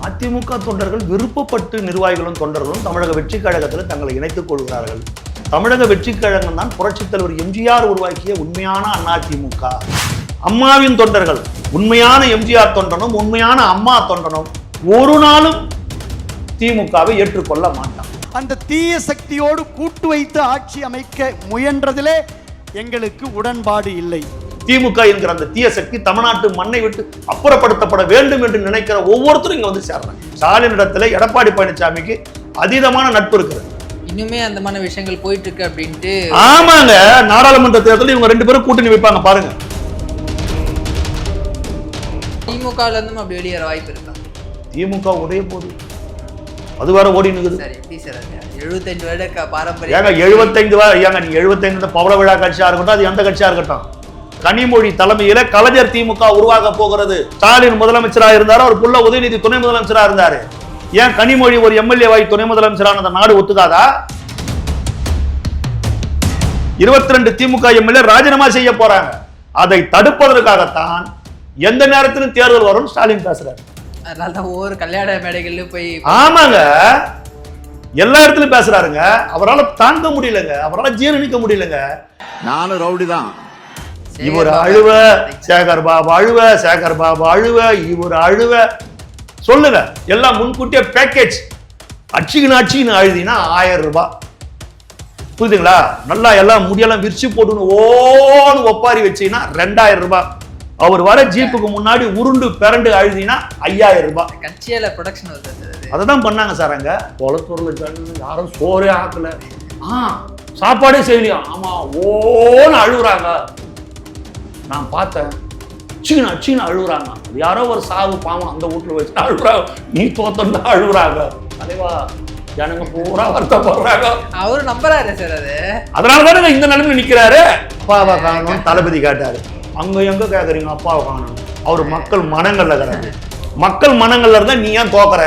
அதிமுக தொண்டர்கள் விருப்பப்பட்டு நிர்வாகிகளும் தொண்டர்களும் தமிழக வெற்றி கழகத்தில் தங்களை இணைத்துக் கொள்கிறார்கள். தமிழக வெற்றி கழகம் தான் புரட்சித் தலைவர் எம்ஜிஆர் உருவாக்கிய உண்மையான அதிமுக. அம்மாவின் தொண்டர்கள் உண்மையான எம்ஜிஆர் தொண்டனும் உண்மையான அம்மா தொண்டனும் ஒரு நாளும் திமுகவை ஏற்றுக்கொள்ள மாட்டான். அந்த தீய சக்தியோடு கூட்டு வைத்து ஆட்சி அமைக்க முயன்றதிலே எங்களுக்கு உடன்பாடு இல்லை. திமுக என்கிற அந்த தீய சக்தி தமிழ்நாட்டு மண்ணை விட்டு அப்புறப்படுத்தப்பட வேண்டும் என்று நினைக்கிற ஒவ்வொருத்தரும் இங்க வந்து சேர்றாங்க. ஸ்டாலின் இடத்துல எடப்பாடி பழனிசாமிக்கு அதீதமான நட்பு இருக்கிறது. இன்னுமே அந்த மாதிரி விஷயங்கள் போயிட்டு இருக்கு அப்படின்ட்டு. ஆமாங்க, நாடாளுமன்ற தேர்தலில் இவங்க ரெண்டு பேரும் கூட்டணி வைப்பாங்க பாருங்க. திமுகல இருந்தும் அப்படி வெளியேற வாய்ப்பு இருக்கா? திமுக உடைய போது அது வேற ஓடி நிக்குது. சரி, எப்படி சார் 75 வருட பாரம்பரியம்? ஏங்க 75 பவள விழா கட்சியா இருக்கட்டும், அது எந்த கட்சியா இருக்கட்டும், கனிமொழி தலைமையில கலைஞர் திமுக உருவாக போகிறது. ஸ்டாலின் முதலமைச்சரா இருந்தாரு, அவர் புள்ள உதயநிதி துணை முதலமைச்சரா இருந்தாரு. ஏன் கனிமொழி ஒரு எம்எல்ஏ வாய் துணை முதலமைச்சரான நாடு ஒத்துக்காதா? 22 திமுக எம்எல்ஏ ராஜினாமா செய்ய போறாங்க. அதை தடுப்பதற்காகத்தான் எந்த நேரத்திலும் தேர்தல் வரும் ஸ்டாலின் பேசுறாரு. அதனாலதான் ஒவ்வொரு கல்யாண மேடைகள்ல போய் ஆமாங்க எல்லா இடத்துலயும் பேசுறாருங்க. அவரால் தாங்க முடியலங்க, அவரால் ஜீரணிக்க முடியலங்க. நானும் ரவுடி தான். இவர் அழுவ, சேகர் பாபு அழுவ, சேகர் பாபு அழுவ, இவர் அழுவ. சொல்லுங்க, எல்லாம் முன்கூட்டியே பேக்கேஜ். அச்சுக்குன்னு அழுதினா 1000 ரூபாய். புரியுதுங்களா? நல்லா எல்லாம் முடியெல்லாம் விரிச்சு போட்டுன்னு ஓன்னு ஒப்பாரி வச்சீங்கன்னா 2000 ரூபாய். அவர் வர ஜீப்புக்கு முன்னாடி உருண்டு பிறண்டு அழுதினா 5000 ரூபாய். கட்சியில ப்ரொடக்ஷன் வருது. அததான் பண்ணாங்க சார். அங்க குளத்தூர்ல யாரும் சோறே ஆக்கல, சாப்பாடே செய்யலையா, ஆமா ஓன்னு அழுகுறாங்க. நான் பார்த்தேன், அச்சுன்னு அழுகுறாங்க. யாரோ ஒரு சாவு பாவம் அந்த வீட்டுல வச்சு அழுகுறாங்க. நீ தோத்தம் தான் அழுகுறாங்க. தலைவா, ஜனங்க பூரா வருத்தப்படுறாங்க. அவரு நம்புறாரு சார். அது அதனாலதானே இந்த நிலைமையில நிக்கிறாரு. அப்பாவை காணணும் தளபதி காட்டாரு. அங்க எங்க கேக்குறீங்க அப்பாவை காணணும்? அவரு மக்கள் மனங்கள்ல இருக்கிறாரு. மக்கள் மனங்கள்ல இருந்தா நீ ஏன் தோக்குற?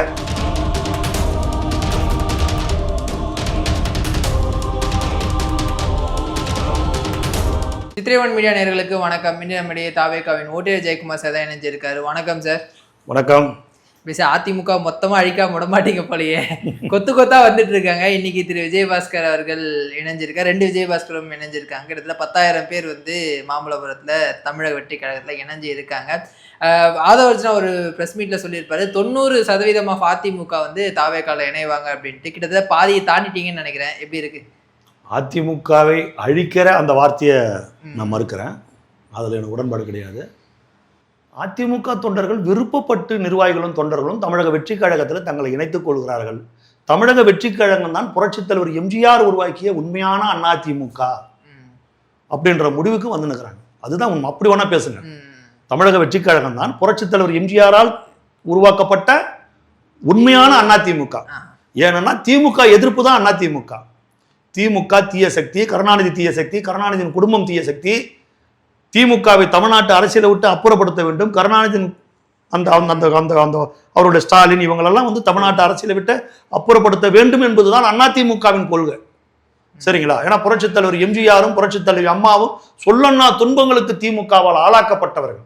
சித்திரைவன் மீடியா நேயர்களுக்கு வணக்கம். இந்திய நம்முடைய தாவேகாவின் ஓட்டியர் ஜெயக்குமார் சார் தான் இணைஞ்சிருக்காரு. வணக்கம் சார். வணக்கம். அதிமுக மொத்தமா அழிக்காம விடமாட்டீங்க போலயே, கொத்து கொத்தா வந்துட்டு இருக்காங்க. இன்னைக்கு திரு விஜயபாஸ்கர் அவர்கள் இணைஞ்சிருக்காரு. 2 விஜயபாஸ்கரும் இணைஞ்சிருக்காங்க. கிட்டத்தட்ட 10,000 பேர் மாமல்லபுரத்துல தமிழக வெற்றி கழகத்துல இணைஞ்சு இருக்காங்க. ஆதவர்ஜனா ஒரு பிரஸ் மீட்ல சொல்லியிருப்பாரு, 90% அதிமுக தாவேகால இணைவாங்க அப்படின்ட்டு. கிட்டத்தட்ட பாதியை தாண்டிட்டீங்கன்னு நினைக்கிறேன். எப்படி இருக்கு? அதிமுகவை அழிக்கிற அந்த வார்த்தையை நான் மறுக்கிறேன். அதுல எனக்கு உடன்பாடு கிடையாது. அதிமுக தொண்டர்கள் விருப்பப்பட்டு நிர்வாகிகளும் தொண்டர்களும் தமிழக வெற்றி கழகத்தில் தங்களை இணைத்துக் கொள்கிறார்கள். தமிழக வெற்றி கழகம் தான் புரட்சித் தலைவர் எம்ஜிஆர் உருவாக்கிய உண்மையான அதிமுக அப்படின்ற முடிவுக்கு வந்து நிற்கிறாங்க. அதுதான் உண்மை. அப்படி வேணா பேசுங்க. தமிழக வெற்றி கழகம் தான் புரட்சித் தலைவர் எம்ஜிஆரால் உருவாக்கப்பட்ட உண்மையான அதிமுக. ஏன்னா திமுக எதிர்ப்பு தான் அதிமுக. திமுக தீய சக்தி, கருணாநிதி தீய சக்தி, கருணாநிதியின் குடும்பம் தீய சக்தி. திமுகவை தமிழ்நாட்டு அரசியலை விட்டு அப்புறப்படுத்த வேண்டும். கருணாநிதியின் அந்த அந்த அந்த அந்த அவருடைய ஸ்டாலின் இவங்களெல்லாம் தமிழ்நாட்டு அரசியலை விட்டு அப்புறப்படுத்த வேண்டும் என்பதுதான் அதிமுகவின் கொள்கை. சரிங்களா? ஏன்னா புரட்சித் தலைவர் எம்ஜிஆரும் புரட்சித் தலைவர் அம்மாவும் சொல்லன்னா துன்பங்களுக்கு திமுகவால் ஆளாக்கப்பட்டவர்கள்.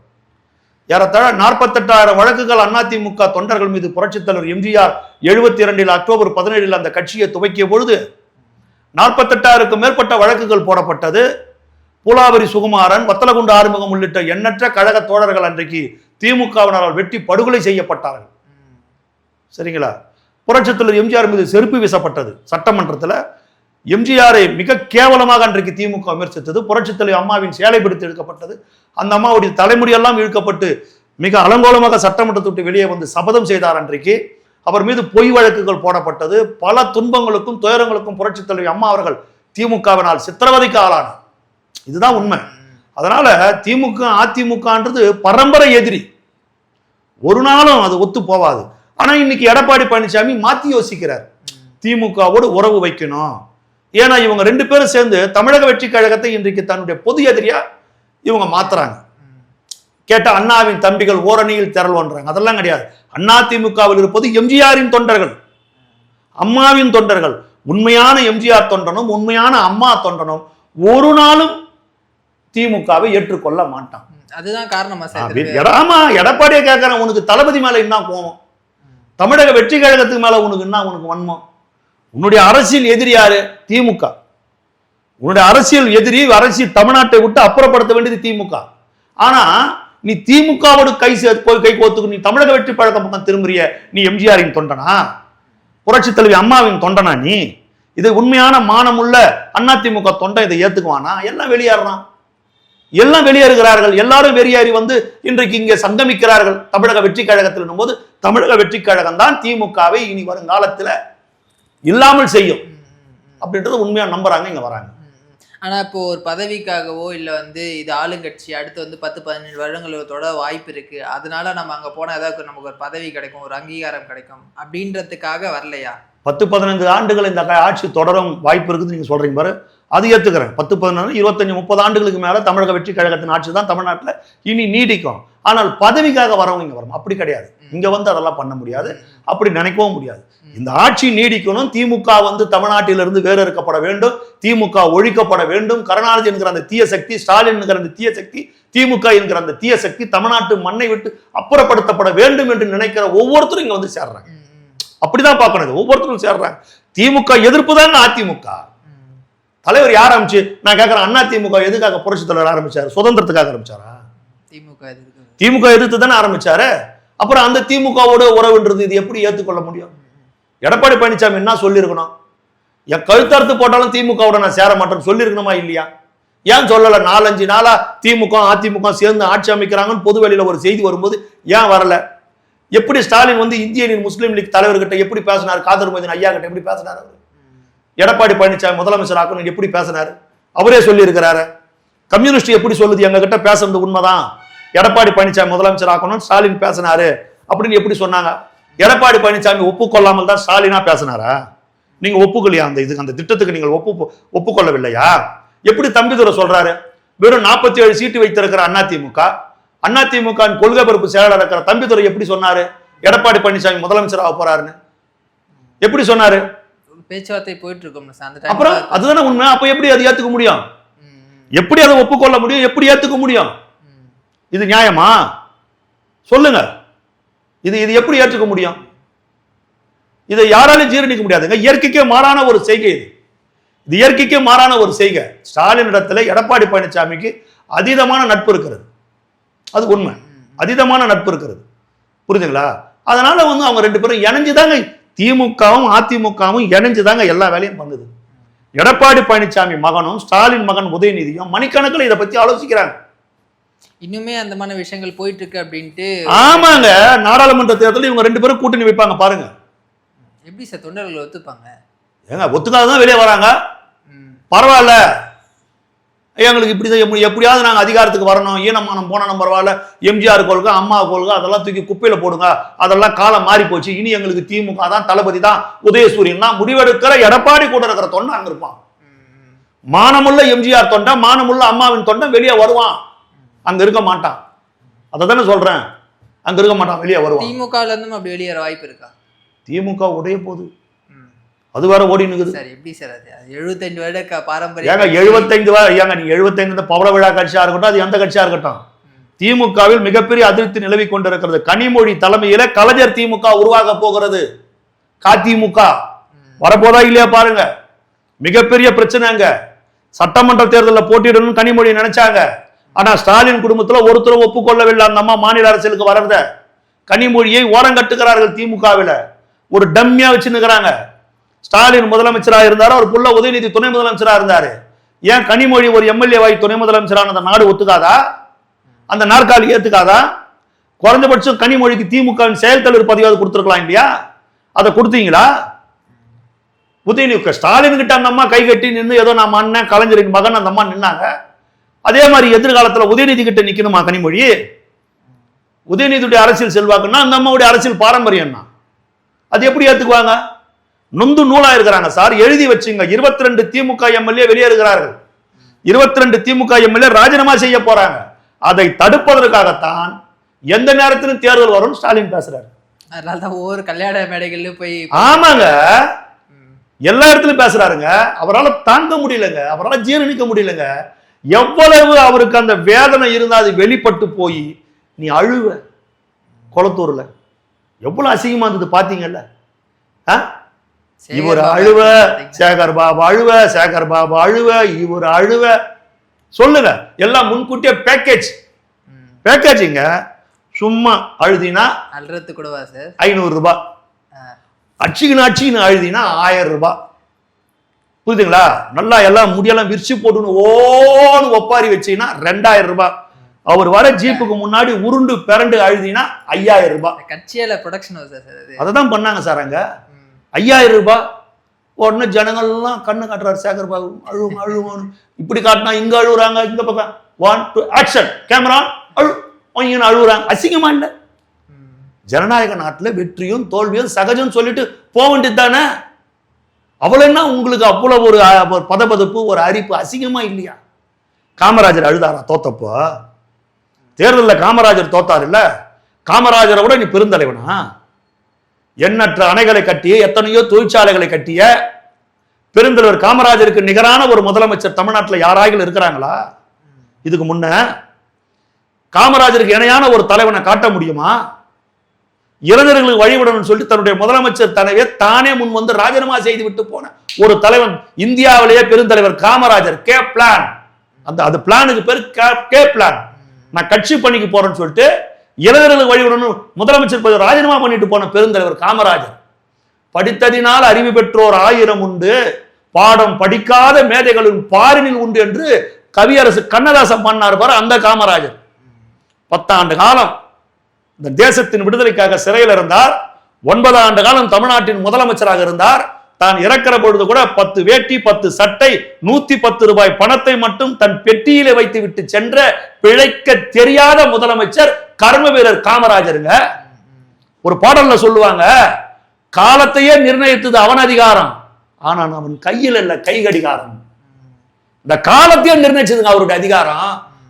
ஏறத்தாழ 48,000 வழக்குகள் அதிமுக தொண்டர்கள் மீது புரட்சித் தலைவர் எம்ஜிஆர் 72 அக்டோபர் 17 அந்த கட்சியை துவக்கிய பொழுது 48,000க்கும் மேற்பட்ட வழக்குகள் போடப்பட்டது. பூலாவரி சுகுமாரன், வத்தலகுண்டு ஆறுமுகம் உள்ளிட்ட எண்ணற்ற கழக தோழர்கள் அன்றைக்கு திமுகவினரால் வெட்டி படுகொலை செய்யப்பட்டார்கள். சரிங்களா? புரட்சித் தலைவர் எம்ஜிஆர் மீது செருப்பு வீசப்பட்டது. சட்டமன்றத்தில் எம்ஜிஆரை மிக கேவலமாக அன்றைக்கு திமுக விமர்சித்தது. புரட்சித் தலைவர் அம்மாவின் சேலை பிடித்து இழுக்கப்பட்டது. அந்த அம்மாவுடைய தலைமுடியெல்லாம் இழுக்கப்பட்டு மிக அலங்கோலமாக சட்டமன்றத்தை விட்டு வெளியே வந்து சபதம் செய்தார். அன்றைக்கு அவர் மீது பொய் வழக்குகள் போடப்பட்டது. பல துன்பங்களுக்கும் துயரங்களுக்கும் புரட்சித் தலைவர் அம்மா அவர்கள் திமுகவினால் சித்திரவதைக்கு ஆளானார். இதுதான் உண்மை. அதனால திமுக அதிமுகன்றது பரம்பரை எதிரி. ஒரு நாளும் அது ஒத்து போவாது. ஆனா இன்னைக்கு எடப்பாடி பழனிசாமி மாத்தி யோசிக்கிறார். திமுகவோடு உறவு வைக்கணும். ஏன்னா இவங்க 2 பேரும் சேர்ந்து தமிழக வெற்றி கழகத்தை இன்றைக்கு தன்னுடைய பொது எதிரியா இவங்க மாத்துறாங்க. கேட்டா அண்ணாவின் தம்பிகள் ஓரணியில் திரள்வன்றாங்க. அதெல்லாம் கிடையாது. அதிமுகவில் இருப்பது எம்ஜிஆரின் தொண்டர்கள், அம்மாவின் தொண்டர்கள். உண்மையான எம்ஜிஆர் தொண்டனும் உண்மையான அம்மா தொண்டனும் ஒரு நாளும் திமுகவை ஏற்றுக்கொள்ள மாட்டான். அதுதான் காரணமா சார்? எடப்பாடியை கேட்கறேன், உனக்கு தளபதி மேல என்ன கோவம்? தமிழக வெற்றி கழகத்துக்கு மேல உனக்கு என்ன, உனக்கு வன்மம்? உன்னுடைய அரசியல் எதிரி யாரு? திமுக. உன்னுடைய அரசியல் எதிரி, அரசியல் தமிழ்நாட்டை விட்டு அப்புறப்படுத்த வேண்டியது திமுக. ஆனா நீ திமுகவோடு கை கோத்துக்கு நீ தமிழக வெற்றி கழகம் பக்கம் திரும்புறிய. நீ எம்ஜிஆரின் தொண்டனா? புரட்சி தலைவி அம்மாவின் தொண்டனா நீ? இது உண்மையான மானமுள்ள அதிமுக தொண்டை இதை ஏத்துக்குவானா? எல்லாம் வெளியேறான், எல்லாம் வெளியேறுகிறார்கள். எல்லாரும் வெளியேறி வந்து இன்றைக்கு இங்கே சங்கமிக்கிறார்கள் தமிழக வெற்றி கழகத்தில் போது. தமிழக வெற்றி கழகம் தான் திமுகவை இனி வருங்காலத்தில் இல்லாமல் செய்யும் அப்படின்றது உண்மையா நம்புறாங்க, இங்க வராங்க. ஆனா இப்போ ஒரு பதவிக்காகவோ இல்ல வந்து இது ஆளுங்கட்சி அடுத்து வந்து 10-17 வருடங்களோட வாய்ப்பு இருக்கு, அதனால நம்ம அங்க போனா ஏதாவது நமக்கு ஒரு பதவி கிடைக்கும், ஒரு அங்கீகாரம் கிடைக்கும் அப்படின்றதுக்காக வரலையா? 10-15 ஆண்டுகள் இந்த ஆட்சி தொடரும் வாய்ப்பு இருக்குது நீங்க சொல்றீங்க பாரு, அது ஏத்துக்கிறேன். 10-15 25-30 ஆண்டுகளுக்கு மேல தமிழக வெற்றி கழகத்தின் ஆட்சி தான் தமிழ்நாட்டில் இனி நீடிக்கும். ஆனால் பதவிக்காக வரவங்க இங்க வரும், அப்படி கிடையாது. இங்க வந்து அதெல்லாம் பண்ண முடியாது, அப்படி நினைக்கவும் முடியாது. இந்த ஆட்சி நீடிக்கணும், திமுக வந்து தமிழ்நாட்டிலிருந்து வேறு இருக்கப்பட வேண்டும், திமுக ஒழிக்கப்பட வேண்டும். கருணாநிதி என்கிற அந்த தீய சக்தி, ஸ்டாலின் என்கிற அந்த தீய சக்தி, திமுக என்கிற அந்த தீய சக்தி தமிழ்நாட்டு மண்ணை விட்டு அப்புறப்படுத்தப்பட வேண்டும் என்று நினைக்கிற ஒவ்வொருத்தரும் இங்க வந்து சேர்றாங்க. அப்படிதான் பார்க்கணும், ஒவ்வொருத்தரும் சேர்றாங்க. திமுக எதிர்ப்பு தான் அதிமுக. தலைவர் யார் ஆரம்பிச்சு நான் கேட்கிறேன், அதிமுக எதுக்காக புரட்சி தலைவர் ஆரம்பிச்சாரு? சுதந்திரத்துக்காக ஆரம்பிச்சாரா? திமுக எதிர்த்து தானே ஆரம்பிச்சாரு. அப்புறம் அந்த திமுகவோட உறவுன்றது இது எப்படி ஏற்றுக்கொள்ள முடியும்? எடப்பாடி பழனிசாமி என்ன சொல்லியிருக்கணும்? என் கழுத்தறுத்து போட்டாலும் திமுகவோட நான் சேர மாட்டேன்னு சொல்லியிருக்கணுமா இல்லையா? ஏன் சொல்லல? 4-5 நாளா திமுக அதிமுக சேர்ந்து ஆட்சி அமைக்கிறாங்கன்னு பொதுவெளியில ஒரு செய்தி வரும்போது ஏன் வரல? எப்படி ஸ்டாலின் வந்து இந்திய முஸ்லீம் லீக் தலைவர்கிட்ட எப்படி பேசினார்? காதர் மொய்தீன் ஐயா கிட்ட எப்படி பேசினார்? எடப்பாடி பழனிசாமி முதலமைச்சர் ஆக்கணும் எப்படி பேசினாரு? அவரே சொல்லி இருக்கிறாரு. கம்யூனிஸ்ட் எப்படி சொல்லுது எங்க கிட்ட பேசுறது உண்மைதான், எடப்பாடி பழனிசாமி முதலமைச்சர் ஆக்கணும் ஸ்டாலின் பேசினாரு அப்படின்னு எப்படி சொன்னாங்க? எடப்பாடி பழனிசாமி ஒப்புக்கொள்ளாமல் தான் ஸ்டாலினா பேசினாரா? நீங்க ஒப்புக்கலையா? அந்த இதுக்கு அந்த திட்டத்துக்கு நீங்கள் ஒப்புக்கொள்ளவில்லையா? எப்படி தம்பிதுரை சொல்றாரு? வெறும் 47 சீட்டு வைத்திருக்கிற அதிமுக கொள்கை பரப்பு செயலாளர் இருக்கிற தம்பிதுரை எப்படி சொன்னாரு எடப்பாடி பழனிசாமி முதலமைச்சர் ஆக போறாருன்னு? எப்படி சொன்னாரு? பேச்சுவார்த்தை போயிட்டு இருக்கோம். அப்புறம் அதுதானே உண்மை. அப்ப எப்படி அதை ஏத்துக்க முடியும்? எப்படி அதை ஒப்புக்கொள்ள முடியும்? எப்படி ஏத்துக்க முடியும்? இது நியாயமா? சொல்லுங்க. இது இது எப்படி ஏற்றுக்க முடியும்? இதை யாராலும் ஜீரணிக்க முடியாதுங்க. இயற்கைக்கே மாறான ஒரு செய்கை இது. இது இயற்கைக்கே மாறான ஒரு செய்கை. ஸ்டாலின் இடத்துல எடப்பாடி பழனிசாமிக்கு அதீதமான நட்பு இருக்கிறது, அது உண்மை. அதீதமான நட்பு இருக்கிறது, புரியுதுங்களா? அதனால வந்து அவங்க 2 பேரும் இணைஞ்சுதாங்க, திமுகவும் அதிமுகவும் இணைஞ்சுதாங்க எல்லா வேலையும் பண்ணுது. எடப்பாடி பழனிசாமி மகனும் ஸ்டாலின் மகன் உதயநிதியும் மணிக்கணக்கில் இதை பத்தி ஆலோசிக்கிறாங்க. இன்னுமே அந்த மாதிரி விஷயங்கள் போயிட்டு இருக்கு அப்படின்ட்டு. ஆமாங்க, நாடாளுமன்ற தேர்தலில் இவங்க 2 பேரும் கூட்டணி வைப்பாங்க பாருங்க. எப்படி சார் தொண்டர்கள் ஒத்துப்பாங்க? ஏங்க ஒத்துக்காதான் வெளியே வராங்க. பரவாயில்ல, எங்களுக்கு இப்படிதான் எப்படியாவது நாங்கள் அதிகாரத்துக்கு வரணும், ஈனமானம் போன பரவாயில்ல, எம்ஜிஆர் கொள்கை அம்மா கொள்கை அதெல்லாம் தூக்கி குப்பையில போடுங்க, அதெல்லாம் காலம் மாறி போச்சு, இனி எங்களுக்கு திமுக தான் தளபதி தான் உதயசூரியன் தான் முடிவெடுக்கிற எடப்பாடி கூட இருக்கிற தொண்டை அங்க இருப்பான். மானமுள்ள எம்ஜிஆர் தொண்டை, மானமுள்ள அம்மாவின் தொண்டை வெளியே வருவான், அங்க இருக்க மாட்டான். அதை தானே சொல்றேன், அங்க இருக்க மாட்டான், வெளியே வருவான். திமுகல இருந்தும் அப்படி வெளியேற வாய்ப்பு இருக்கா? திமுக உடைய போது அது வேற ஓடி நிக்குது சார். எப்படி சார் அது 75 வருட பாரம்பரியம்? ஏங்க 75 ஏங்க நீ 75 பவள விழா கட்சியா இருக்கட்டும், அது எந்த கட்சியா இருக்கட்டும், திமுகவில் மிகப்பெரிய அதிருப்தி நிலவி கொண்டிருக்கிறது. கனிமொழி தலைமையில கலைஞர் திமுக உருவாக போகிறது. கதிமுக வரப்போதா இல்லையா பாருங்க. மிகப்பெரிய பிரச்சனைங்க. சட்டமன்ற தேர்தலில் போட்டியிடணும்னு கனிமொழி நினைச்சாங்க. ஆனா ஸ்டாலின் குடும்பத்துல ஒருத்தரும் ஒப்புக்கொள்ளவில்லை அந்த அம்மா மாநில அரசியலுக்கு வரத. கனிமொழியை ஓரங்கட்டுகிறார்கள் திமுகவில், ஒரு டம்மியா வச்சுன்னுக்கிறாங்க. ஸ்டாலின் முதலமைச்சராக இருந்தாரு, அவர் புள்ள உதயநிதி துணை முதலமைச்சராக இருந்தாரு. ஏன் கனிமொழி ஒரு எம்எல்ஏவாய் துணை முதலமைச்சரான அந்த நாடு ஒத்துக்காதா? அந்த நாற்காலி ஏத்துக்காதா? குறைஞ்சபட்சம் கனிமொழிக்கு திமுக செயல் தலைவர் பதவியாவது கொடுத்துருக்கலாம் இல்லையா? அதை கொடுத்தீங்களா? உதயநிதி ஸ்டாலின் கிட்ட அந்த அம்மா கை கட்டி நின்று ஏதோ நம்ம அண்ணன் கலைஞரின் மகன் அந்த அம்மா நின்னாங்க. அதே மாதிரி எதிர்காலத்துல உதயநிதி கிட்ட நிக்கணுமா கனிமொழி? உதயநிதியுடைய அரசியல் செல்வாக்குன்னா அந்த அம்மாவுடைய அரசியல் பாரம்பரியம்னா அது எப்படி ஏத்துக்குவாங்க? நொந்து நூலா இருக்கிறாங்க சார். எழுதி வச்சுங்க, 22 திமுக எம்எல்ஏ வெளியேறுகிறார்கள், 22 திமுக எம்எல்ஏ ராஜினாமா செய்ய போறாங்க. அதை தடுப்பதற்காகத்தான் எந்த நேரத்திலும் தேர்தல் வரும் ஸ்டாலின் பேசுறாரு. அதனாலதான் ஒவ்வொரு கல்யாண மேடைகள்ல போய் ஆமாங்க எல்லா இடத்துலயும் பேசுறாருங்க. அவரால் தாங்க முடியலங்க, அவரால் ஜீரணிக்க முடியலங்க. எவ்வளவு அவருக்கு அந்த வேதனை இருந்தா அது வெளிப்பட்டு போய் நீ அழுவ. குளத்தூர்ல எவ்வளவு அசிங்கமா இருந்தது பாத்தீங்கல்ல? சேகர் இவர் பாபு அழுவ, பாத்தீங்களா? சேகர் பாபு அழுவ, சேகர் பாபு அழுவ, இவர் அழுவ. சொல்லுங்க, எல்லாம் முன்கூட்டியே பேக்கேஜிங்க. சும்மா அழுதினா அல்றது கூடவா சார்? 500 ரூபாய், அச்சின்னு அழுதினா 1000 ரூபாய். புரியுதுங்களா? நல்லா எல்லாம் முடியெல்லாம் விரிச்சு போட்டுன்னு ஓன்னு ஒப்பாரி வச்சீங்கன்னா 2000 ரூபாய். அவர் வர ஜீப்புக்கு முன்னாடி உருண்டு பிறண்டு அழுதினா 5000 ரூபாய். கட்சியால ப்ரொடக்ஷன் சார் அது. அததான் பண்ணாங்க சார் அங்க. 5000 ரூபாய். உடனே ஜனங்கள்லாம் கண்ணு காட்டுறாரு சேகர் பாபு, அழுவோம். இப்படி காட்டினா இங்க அழுகுறாங்க, இந்த பக்கம் 1 2 ஆக்ஷன் கேமரா அழுகுறாங்க. அசிங்கமா இல்ல? ஜனநாயக நாட்டுல வெற்றியும் தோல்வியும் சகஜம் சொல்லிட்டு போக வேண்டியது தானே. அவ்வளவு என்ன உங்களுக்கு அவ்வளவு ஒரு பதபதப்பு, ஒரு அரிப்பு? அசிங்கமா இல்லையா? காமராஜர் அழுதாரா தோத்தப்போ? தேர்தலில் காமராஜர் தோத்தார் இல்ல? காமராஜரை விட நீ பெருந்தலைவனா? எண்ணற்ற அணைகளை கட்டிய, எத்தனையோ தொழிற்சாலைகளை கட்டிய பெருந்தலைவர் காமராஜருக்கு நிகரான ஒரு முதலமைச்சர் தமிழ்நாட்டில் யாராவது இருக்கிறாங்களா? இதுக்கு முன்ன காமராஜருக்கு இணையான ஒரு தலைவனை காட்ட முடியுமா? இளைஞர்களுக்கு வழிவிடணும்னு சொல்லிட்டு தன்னுடைய முதலமைச்சர் தலைவியை தானே முன் வந்து ராஜினாமா செய்து விட்டு போன ஒரு தலைவன் இந்தியாவிலேயே பெருந்தலைவர் காமராஜர். கே பிளான், அந்த பிளானுக்கு பேரு கே பிளான். நான் கட்சி பணிக்கு போறேன்னு சொல்லிட்டு இளைஞர்களுக்கு வழிவிடணும் முதலமைச்சர் பதவி ராஜினாமா பண்ணிட்டு போன பெருந்தலைவர் காமராஜர். படித்ததினால் அறிவு பெற்றோர் 1000 உண்டு, பாடம் படிக்காத மேதைகளின் பாரினில் உண்டு என்று கவியரசு கண்ணதாசன் பண்ணார் பாரு. அந்த காமராஜர் 10 ஆண்டு காலம் இந்த தேசத்தின் விடுதலைக்காக சிறையில் இருந்தார். 9 ஆண்டு காலம் தமிழ்நாட்டின் முதலமைச்சராக இருந்தார். தான் இறக்கிற பொழுது கூட 10 வேட்டி 10 சட்டை 110 ரூபாய் பணத்தை மட்டும் தன் பெட்டியிலே வைத்து விட்டு சென்ற பிழைக்க தெரியாத முதலமைச்சர் கர்ம வீரர் காமராஜருங்க. ஒரு பாடல்ல சொல்லுவாங்க, காலத்தையே நிர்ணயித்தது அவன் அதிகாரம், ஆனா அவன் கையில் இல்ல கை கடிகாரம். இந்த காலத்தையே நிர்ணயிச்சதுங்க அவருடைய அதிகாரம்,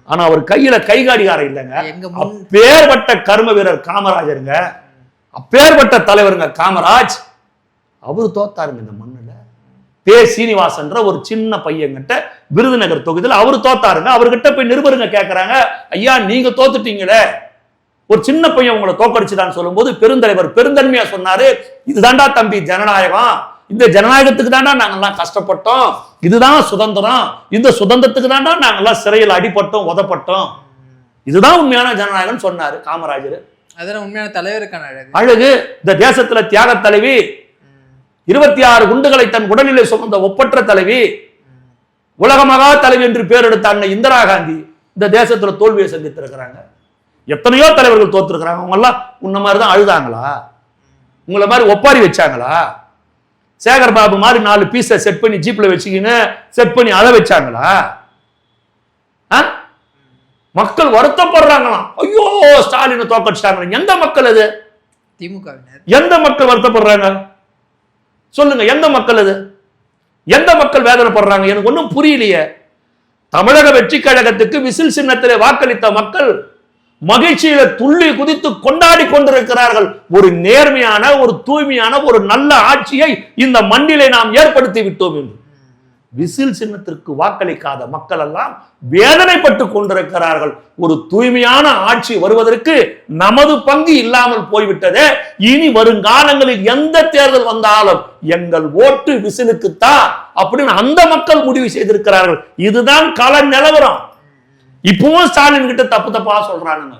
ஆனா அவர் கையில கை கடிகாரம் இல்லைங்க. அப்பேற்பட்ட கர்ம வீரர் காமராஜருங்க, அப்பேற்பட்ட தலைவருங்க காமராஜ். அவரு தோத்தாருங்க இந்த மண்ணுல. பே சீனிவாசன்ற ஒரு சின்ன பையன்கிட்ட விருதுநகர் தொகுதியில் அவரு தோத்தாருங்க. அவர்கிட்ட போய் நிருபருங்க கேட்கறாங்க, ஐயா நீங்க தோத்துட்டீங்களே, ஒரு சின்ன பையன் உங்களை தோக்கடிச்சுதான் சொல்லும் போது பெருந்தலைவர் பெருந்தன்மையா சொன்னாரு, இதுதான்டா தம்பி ஜனநாயகம், இந்த ஜனநாயகத்துக்கு தாண்டா நாங்கெல்லாம் கஷ்டப்பட்டோம், இதுதான் சுதந்திரம், இந்த சுதந்திரத்துக்கு தாண்டா நாங்கெல்லாம் சிறையில் அடிபட்டோம் உதப்பட்டோம், இதுதான் உண்மையான ஜனநாயகம் சொன்னாரு காமராஜர். அதெல்லாம் உண்மையான தலைவருக்கான அழகு. இந்த தேசத்துல தியாக தலைவி, 26 குண்டுகளை தன் உடலிலே சுமந்த ஒப்பற்ற தலைவி, உலக மகா தலைவி என்று பேர் எடுத்த அன்னை இந்திரா காந்தி இந்த தேசத்துல தோல்வியை சந்தித்திருக்கிறாங்க. எத்தனையோ தலைவர்கள் தோத்துருக்கிறாங்க. அவங்க எல்லாம் உன்ன மாதிரிதான் அழுதாங்களா? உங்களை மாதிரி ஒப்பாரி வச்சாங்களா? சேகர் பாபு மாதிரி 4 பீஸை செட் பண்ணி ஜீப்ல வச்சுக்கின்னு செட் பண்ணி அழ வச்சாங்களா? மக்கள் வருத்தப்படுறாங்களாம், ஐயோ ஸ்டாலினை தோக்கடிச்சிட்டாங்க. எந்த மக்கள் அது? திமுக. எந்த மக்கள் வருத்தப்படுறாங்க சொல்லுங்க? எந்த மக்கள் அது? எந்த மக்கள் வேதனைப்படுறாங்க? எனக்கு ஒன்றும் புரியலையே. தமிழக வெற்றி கழகத்துக்கு விசில் சின்னத்திலே வாக்களித்த மக்கள் மகிழ்ச்சியில துள்ளி குதித்து கொண்டாடி கொண்டிருக்கிறார்கள். ஒரு நேர்மையான, ஒரு தூய்மையான, ஒரு நல்ல ஆட்சியை இந்த மண்ணிலே நாம் ஏற்படுத்தி விட்டோம் என்று விசில் சின்னத்திற்கு வாக்களிக்காத மக்கள் எல்லாம் வேதனைப்பட்டு கொண்டிருக்கிறார்கள். ஒரு தூய்மையான ஆட்சி வருவதற்கு நமது பங்கு இல்லாமல் போய்விட்டதே. இனி வருங்காலங்களில் எந்த தேர்தல் வந்தாலும் எங்கள் ஓட்டு விசிலுக்குத்தான் அப்படின்னு அந்த மக்கள் முடிவு செய்திருக்கிறார்கள். இதுதான் கள நிலவரம். இப்பவும் ஸ்டாலின் கிட்ட தப்பு தப்பா சொல்றானுங்க.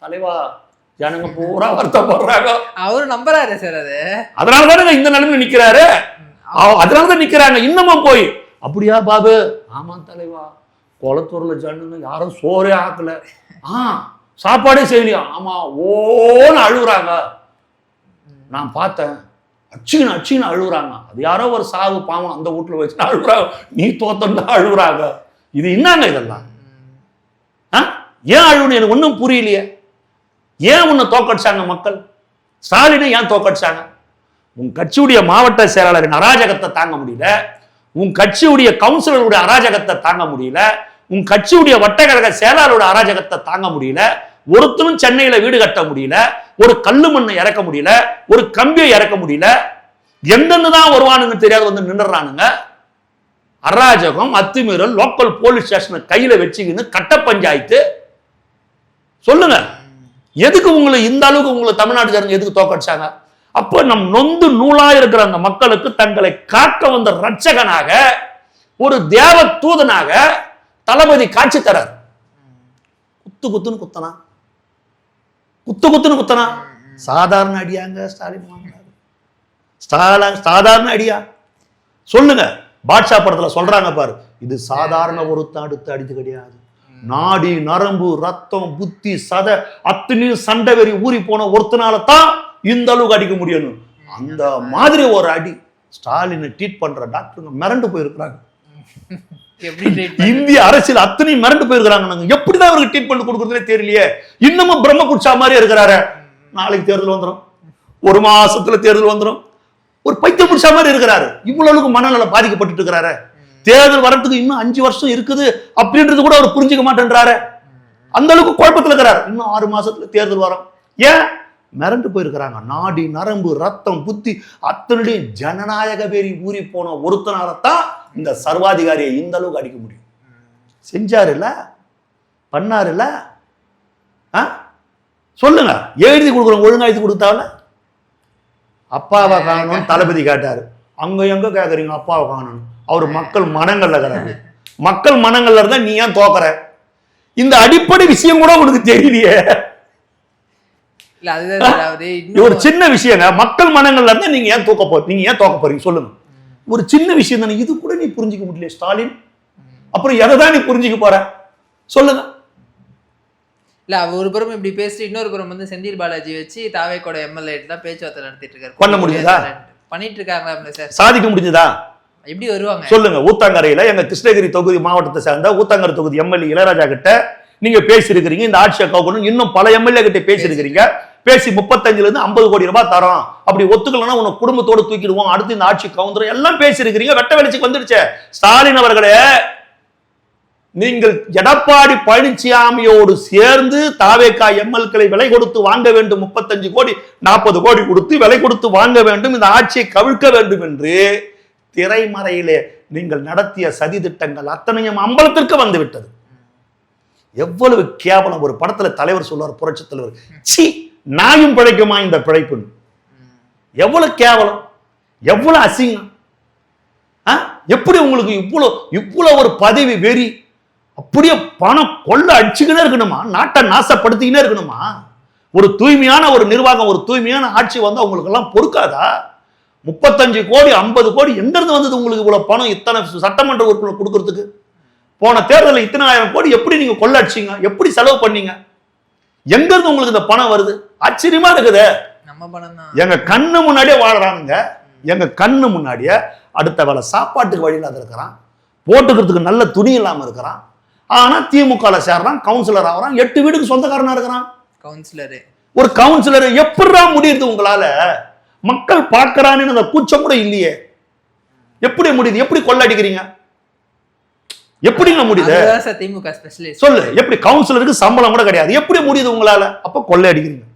தலைவா, ஜனங்க பூரா வருத்தப்படுறாங்க. அவரு நம்புறாரு சார். அது அதனாலதானுங்க இந்த நிலைமையில நிக்கிறாரு. அதனாலதான் நிக்கிறாங்க இன்னமும் போய். அப்படியா பாபு? ஆமா தலைவா, குளத்தூர்ல ஜனங்க யாரும் சோறே ஆக்கல, சாப்பாடே செய்யலையா? ஆமா, ஓன்னு அழுகுறாங்க. நான் பார்த்தேன், அச்சின்னு அழுகுறாங்க. அது யாரோ ஒரு சாவு பாவம் அந்த வீட்டுல வச்சு அழுகுறாங்க. நீ தோத்தா அழுகுறாங்க. இது என்னங்க இதெல்லாம்? ஏன் அழுகுன்னு எனக்கு ஒன்றும் புரியலையே. ஏன் உன்னை தோக்கடிச்சாங்க மக்கள்? ஸ்டாலினை ஏன் தோக்கடிச்சாங்க? உன் கட்சியுடைய மாவட்ட செயலாளரின் அராஜகத்தை தாங்க முடியல, உன் கட்சியுடைய கவுன்சிலருடைய அராஜகத்தை தாங்க முடியல, உன் கட்சியுடைய வட்டக்கழக செயலாளருடைய அராஜகத்தை தாங்க முடியல, ஒருத்தரும் சென்னையில வீடு கட்ட முடியல, ஒரு கல்லு மண்ணை இறக்க முடியல, ஒரு கம்பியை இறக்க முடியல, எங்கென்னுதான் வருவானுங்க தெரியாது வந்து நின்றுறானுங்க. அராஜகம், அத்துமீறல், லோக்கல் போலீஸ் ஸ்டேஷனை கையில வச்சுக்கின்னு கட்ட பஞ்சாயத்து. சொல்லுங்க, எதுக்கு உங்களை இந்த அளவுக்கு உங்களை தமிழ்நாட்டு ஜனங்க எதுக்கு தோக்கடிச்சாங்க? அப்போ நம் நொந்து நூலா இருக்கிற அந்த மக்களுக்கு தங்களை காக்க வந்த ரட்சகனாக, ஒரு தேவ தூதனாக தளபதி காட்சி தரார். குத்துன்னு குத்தனா, குத்துன்னு குத்தனா. சாதாரண அடியாங்க ஸ்டாலின் வாங்கினாரு. சாதாரண அடியா? சொல்லுங்க. பாட்ஷா படத்துல சொல்றாங்க பாரு, இது சாதாரண ஒருத்தன் அடுத்து அடித்து கிடையாது. நாடி நரம்பு ரத்தம் புத்தி சத அத்தனையும் சண்டை வெறி ஊறி போன ஒருத்தனால தான் இந்த அளவுக்கு அடிக்க முடியும். அந்த மாதிரி ஒரு அடி ஸ்டாலினை ட்ரீட் பண்ற டாக்டருங்க மிரண்டு போயிருக்கிறாங்க. இந்திய அரசியல் அத்தனையும் மிரண்டு போயிருக்கிறாங்க. எப்படிதான் அவருக்கு ட்ரீட்மெண்ட் கொடுக்குறதுனே தெரியலையே. இன்னமும் பிரம்ம குடிச்சா மாதிரி இருக்கிறாரு. நாளைக்கு தேர்தல் வந்துடும், ஒரு மாசத்துல தேர்தல் வந்துடும். ஒரு பைத்தியம் பிடிச்ச மாதிரி இருக்கிறாரு. இவ்வளவு அளவுக்கு மனநலம் பாதிக்கப்பட்டு இருக்கிறாரு. தேர்தல் வரத்துக்கு இன்னும் 5 வருஷம் இருக்குது அப்படின்றது கூட அவர் புரிஞ்சுக்க மாட்டேன்றாரு. அந்த அளவுக்கு குழப்பத்தில் இருக்கிறார். இன்னும் 6 மாசத்துல தேர்தல் வரும். ஏன் மிரண்டு போயிருக்கிறாங்க? நாடி நரம்பு ரத்தம் புத்தி அத்தனுடைய ஜனநாயக பேரி ஊறி போன ஒருத்தனாலதான் இந்த சர்வாதிகாரியை இந்த அளவுக்கு அடிக்க முடியும். செஞ்சாரு இல்ல, பண்ணாரு இல்ல, சொல்லுங்க. எழுதி கொடுக்குறோம், ஒழுங்கா எழுதி கொடுத்தால. அப்பாவை காணணும் தளபதி கேட்டாரு. அங்க எங்க கேக்குறீங்க அப்பாவை காணணும்? அவர் மக்கள் மனங்கள்ல இருக்கிறாரு. மக்கள் மனங்கள்ல இருந்தா நீ ஏன் தோக்குற? இந்த அடிப்படை விஷயம் கூட உனக்கு தெரியலையே. ஒரு சின்ன விஷயங்க, மக்கள் மனங்கள்ல இருந்தா நீங்க ஏன் தோக்க போறீங்க சொல்லுங்க. ஒரு சின்ன விஷயம் தானே, இது கூட நீ புரிஞ்சுக்க முடியல ஸ்டாலின். அப்புறம் எதைதான் நீ புரிஞ்சுக்க போற சொல்லுங்க. இல்ல ஒரு புறம் இப்படி பேசிட்டு இன்னொரு புறம் வந்து செந்தில் பாலாஜி வச்சு தாவேக்கோட எம்எல்ஏ தான் பேச்சுவார்த்தை நடத்திட்டு இருக்காரு. பண்ண முடியுதா? பண்ணிட்டு இருக்காங்க சார். சாதிக்க முடிஞ்சதா? எப்படி வருவாங்க சொல்லுங்க. ஊத்தங்கரையில எங்க கிருஷ்ணகிரி தொகுதி மாவட்டத்தை சேர்ந்த ஊத்தங்கரை தொகுதி எம்எல்ஏ இளையராஜா கிட்ட நீங்க பேசியிருக்கிறீங்க. இந்த ஆட்சியை கவுக்கணும். இன்னும் பல எம்எல்ஏ கிட்ட பேசியிருக்கிறீங்க. பேசி 35 இருந்து 50 கோடி ரூபாய் தரோம், அப்படி ஒத்துக்கலன்னா உன குடும்பத்தோடு தூக்கிடுவோம், அடுத்து இந்த ஆட்சி கவுந்துரும் எல்லாம் பேசியிருக்கிறீங்க. வெட்ட வெளிச்சுக்கு வந்துடுச்சு. ஸ்டாலின் அவர்களே, நீங்கள் எடப்பாடி பழனிசாமியோடு சேர்ந்து தாவேகா எம்எல்ஏக்களை விலை கொடுத்து வாங்க வேண்டும். 35 கோடி 40 கோடி கொடுத்து விலை கொடுத்து வாங்க வேண்டும், இந்த ஆட்சியை கவிழ்க்க வேண்டும் என்று திரைமறையிலே நீங்கள் நடத்திய சதி திட்டங்கள் அத்தனையும் அம்பலத்திற்கு வந்து விட்டது. எவ்வளவு கேவலம். ஒரு படத்துல தலைவர் சொல்வார், புரட்சி தலைவர், சி நாயும் பிழைக்குமா இந்த பிழைப்பு. எவ்வளவு கேவலம், எவ்வளவு அசிங்கம். எப்படி உங்களுக்கு இவ்வளவு ஒரு பதவி வெறி? அப்படியே பணம் கொள்ள அடிச்சுக்கினே இருக்கணுமா? நாட்டை நாசப்படுத்திக்கினே இருக்கணுமா? ஒரு தூய்மையான ஒரு நிர்வாகம், ஒரு தூய்மையான ஆட்சி வந்து அவங்களுக்கு எல்லாம் பொறுக்காதா? 35 கோடி 50 கோடி எங்க இருந்து வந்தது உங்களுக்கு இவ்வளவு பணம்? இத்தனை சட்டமன்ற உறுப்பினர் கொடுக்கறதுக்கு போன தேர்தலில் இத்தனை ஆயிரம் கோடி எப்படி நீங்க கொள்ள அடிச்சீங்க? எப்படி செலவு பண்ணீங்க? எங்க இருந்து உங்களுக்கு இந்த பணம் வருது? ஆச்சரியமா இருக்குது. நம்ம பணம் தான். எங்க கண்ணு முன்னாடியே வாழறானுங்க. எங்க கண்ணு முன்னாடியே அடுத்த வேலை சாப்பாட்டுக்கு வழி இல்லாத இருக்கிறான், போட்டுக்கிறதுக்கு நல்ல துணி இல்லாம இருக்கிறான். ஆனா திமுக சேர்றான், கவுன்சிலர் ஆகிறான், 8 வீடுக்கு சொந்தக்காரனா இருக்கிறான். கவுன்சிலரு ஒரு கவுன்சிலர் எப்படிடா முடியுது உங்களால? மக்கள் பார்க்கிறான்னு அந்த கூச்சம் கூட இல்லையே. எப்படி முடியுது? எப்படி கொள்ளடிக்கிறீங்க? எப்படிங்க முடியுது? திமுக ஸ்பெஷலிஸ்ட் சொல்லு. எப்படி கவுன்சிலருக்கு சம்பளம் கூட கிடையாது, எப்படி முடியுது உங்களால? அப்ப கொள்ளை அடிக்கிறீங்க.